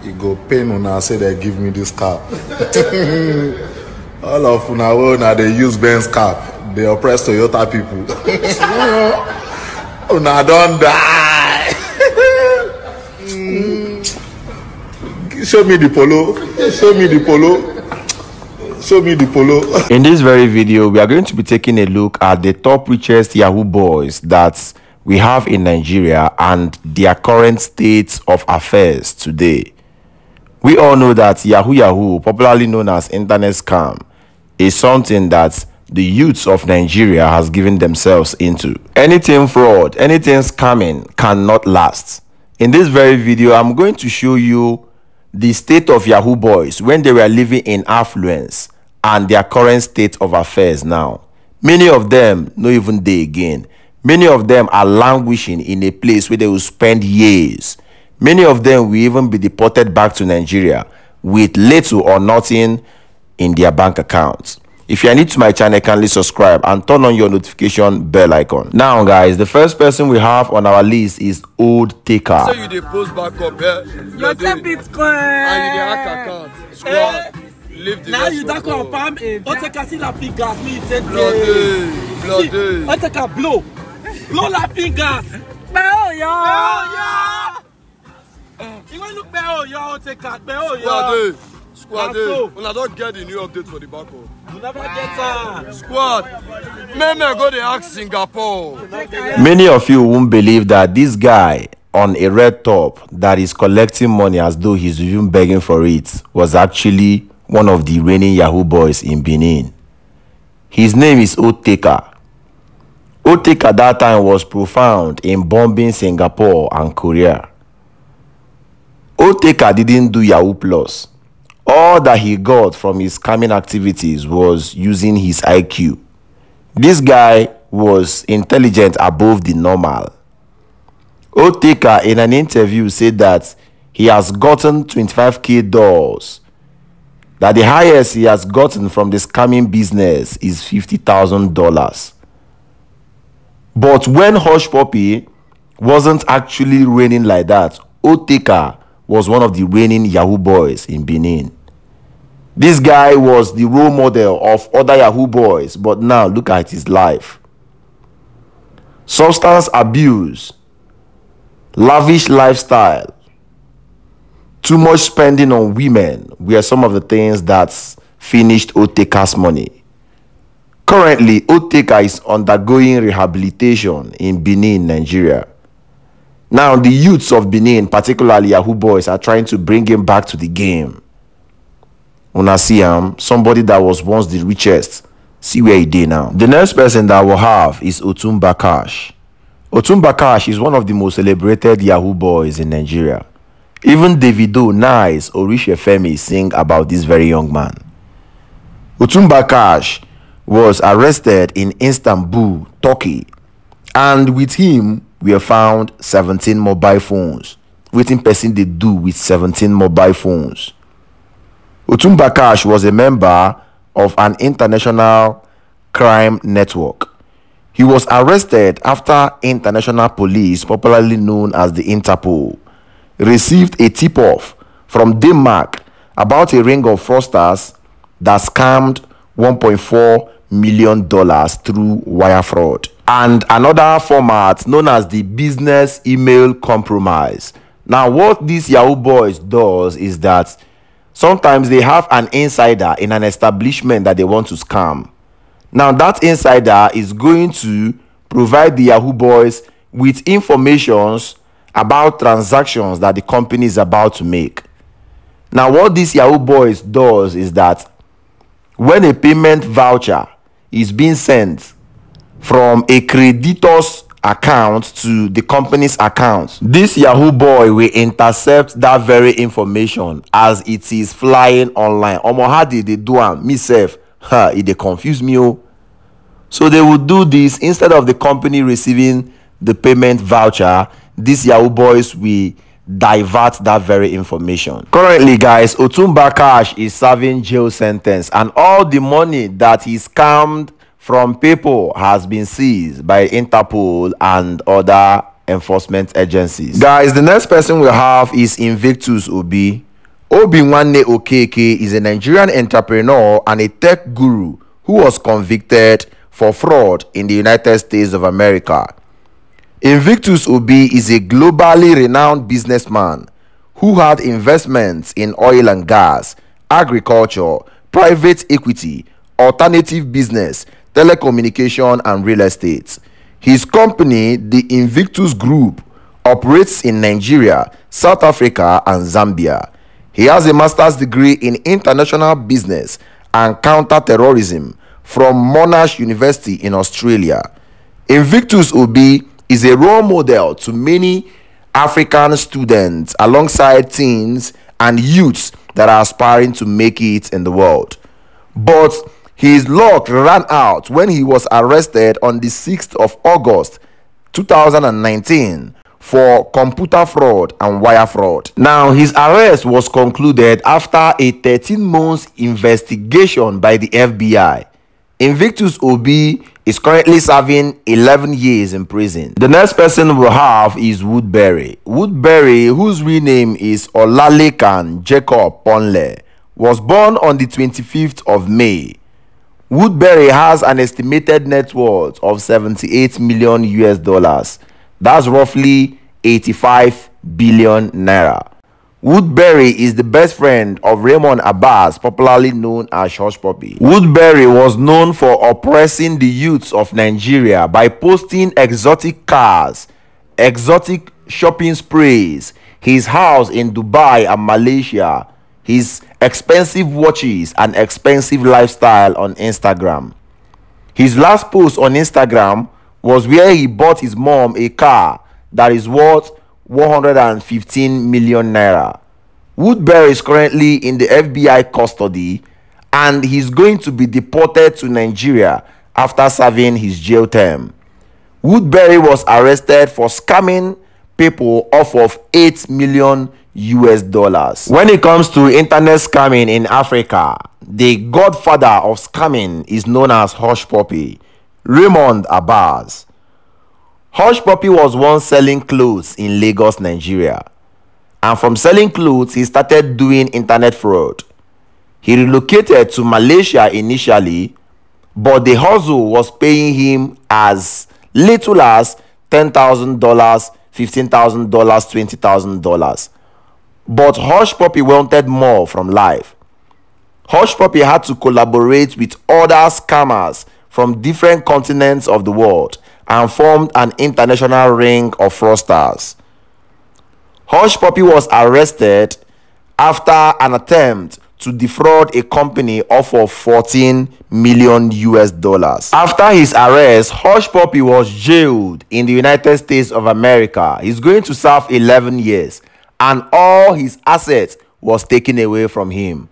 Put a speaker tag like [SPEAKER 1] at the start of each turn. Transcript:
[SPEAKER 1] You go pain una say they give me this cap. All of una will now they use Ben's cap. They oppress Toyota people. Una don't die. Show me the polo. Show me the polo. Show me the polo.
[SPEAKER 2] In this very video, we are going to be taking a look at the top richest Yahoo boys that we have in Nigeria and their current state of affairs today. We all know that Yahoo, popularly known as internet scam, is something that the youths of Nigeria has given themselves into. Anything fraud, anything scamming cannot last. In this very video, I'm going to show you the state of Yahoo boys when they were living in affluence and their current state of affairs now. Many of them not even there again. Many of them are languishing in a place where they will spend years. Many of them will even be deported back to Nigeria with little or nothing in their bank accounts. If you are new to my channel, kindly subscribe and turn on your notification bell icon. Now guys, the first person we have on our list is Old Taker.
[SPEAKER 3] So you dey post back up, yeah?
[SPEAKER 4] You take Bitcoin.
[SPEAKER 3] And you dey hack account. Squad. Leave the
[SPEAKER 4] Now
[SPEAKER 3] rest
[SPEAKER 4] you don't
[SPEAKER 3] for God.
[SPEAKER 4] confirm it. Don't take a see la fingers. Me take
[SPEAKER 3] Bloody.
[SPEAKER 4] don't take a blow. Blow la fingers. Bell yo. You want look bell yo? Take a bell yo.
[SPEAKER 3] Squad. Una don't get the new update for the back up.
[SPEAKER 4] You never get that.
[SPEAKER 3] Squad. May go dey ask Singapore.
[SPEAKER 2] Many of you won't believe that this guy on a red top that is collecting money as though he's even begging for it was actually one of the reigning Yahoo boys in Benin. His name is Old Taker. Old Taker that time was profound in bombing Singapore and Korea. Old Taker didn't do Yahoo Plus. All that he got from his scamming activities was using his IQ. This guy was intelligent above the normal. Old Taker in an interview said that he has gotten 25k dollars. That the highest he has gotten from the scamming business is $50,000. But when Hushpuppi wasn't actually reigning like that, Old Taker was one of the reigning Yahoo boys in Benin. This guy was the role model of other Yahoo boys, but now look at his life. Substance abuse, lavish lifestyle, too much spending on women were some of the things that finished Old Taker's money. Currently, Old Taker is undergoing rehabilitation in Benin, Nigeria. Now, the youths of Benin, particularly Yahoo boys, are trying to bring him back to the game. Una see him, somebody that was once the richest. See where he is now. The next person that we'll have is Otumba Cash. Otumba Cash is one of the most celebrated Yahoo boys in Nigeria. Even Davido, Nice, or Femi sing about this very young man. Otumba Cash was arrested in Istanbul, Turkey, and with him we have found 17 mobile phones. What in person they do with 17 mobile phones? Otumba Cash was a member of an international crime network. He was arrested after international police, popularly known as the Interpol, received a tip-off from Denmark about a ring of fraudsters that scammed $1.4 million through wire fraud and another format known as the business email compromise. Now, what these Yahoo boys does is that sometimes they have an insider in an establishment that they want to scam. Now, that insider is going to provide the Yahoo boys with informations about transactions that the company is about to make. Now, what these Yahoo boys does is that when a payment voucher is being sent from a creditor's account to the company's account, this Yahoo boy will intercept that very information as it is flying online. Omo, how did they do am? Me sef, it dey confuse me. So they would do this instead of the company receiving the payment voucher. These Yahoo boys will divert that very information. Currently, guys, Otumba Cash is serving jail sentence, and all the money that he scammed from people has been seized by Interpol and other enforcement agencies. Guys, the next person we have is Invictus Obi. Obinwanne Okeke is a Nigerian entrepreneur and a tech guru who was convicted for fraud in the United States of America. Invictus Obi is a globally renowned businessman who had investments in oil and gas, agriculture, private equity, alternative business, telecommunication, and real estate. His company, the Invictus Group, operates in Nigeria, South Africa, and Zambia. He has a master's degree in international business and counter-terrorism from Monash University in Australia. Invictus Obi is a role model to many African students alongside teens and youths that are aspiring to make it in the world. But his luck ran out when he was arrested on the 6th of August 2019 for computer fraud and wire fraud. Now, his arrest was concluded after a 13-month investigation by the FBI. Invictus Obi is currently serving 11 years in prison. The next person we'll have is Woodbury. Woodbury, whose real name is Olalekan Jacob Ponle, was born on the 25th of May. Woodbury has an estimated net worth of 78 million US dollars. That's roughly 85 billion naira. Woodbury is the best friend of Raymond Abbas, popularly known as Hushpuppi. Woodbury was known for oppressing the youths of Nigeria by posting exotic cars, exotic shopping sprees, his house in Dubai and Malaysia, his expensive watches and expensive lifestyle on Instagram. His last post on Instagram was where he bought his mom a car that is worth 115 million naira. Woodbury is currently in the FBI custody and he's going to be deported to Nigeria after serving his jail term. Woodbury was arrested for scamming people off of 8 million US dollars. When it comes to internet scamming in Africa, the godfather of scamming is known as Hushpuppi, Raymond Abbas. Hushpuppi was once selling clothes in Lagos, Nigeria. And from selling clothes, he started doing internet fraud. He relocated to Malaysia initially, but the hustle was paying him as little as $10,000, $15,000, $20,000. But Hushpuppi wanted more from life. Hushpuppi had to collaborate with other scammers from different continents of the world and formed an international ring of fraudsters. Hushpuppi was arrested after an attempt to defraud a company off of 14 million US dollars. After his arrest, Hushpuppi was jailed in the United States of America. He's going to serve 11 years and all his assets was taken away from him.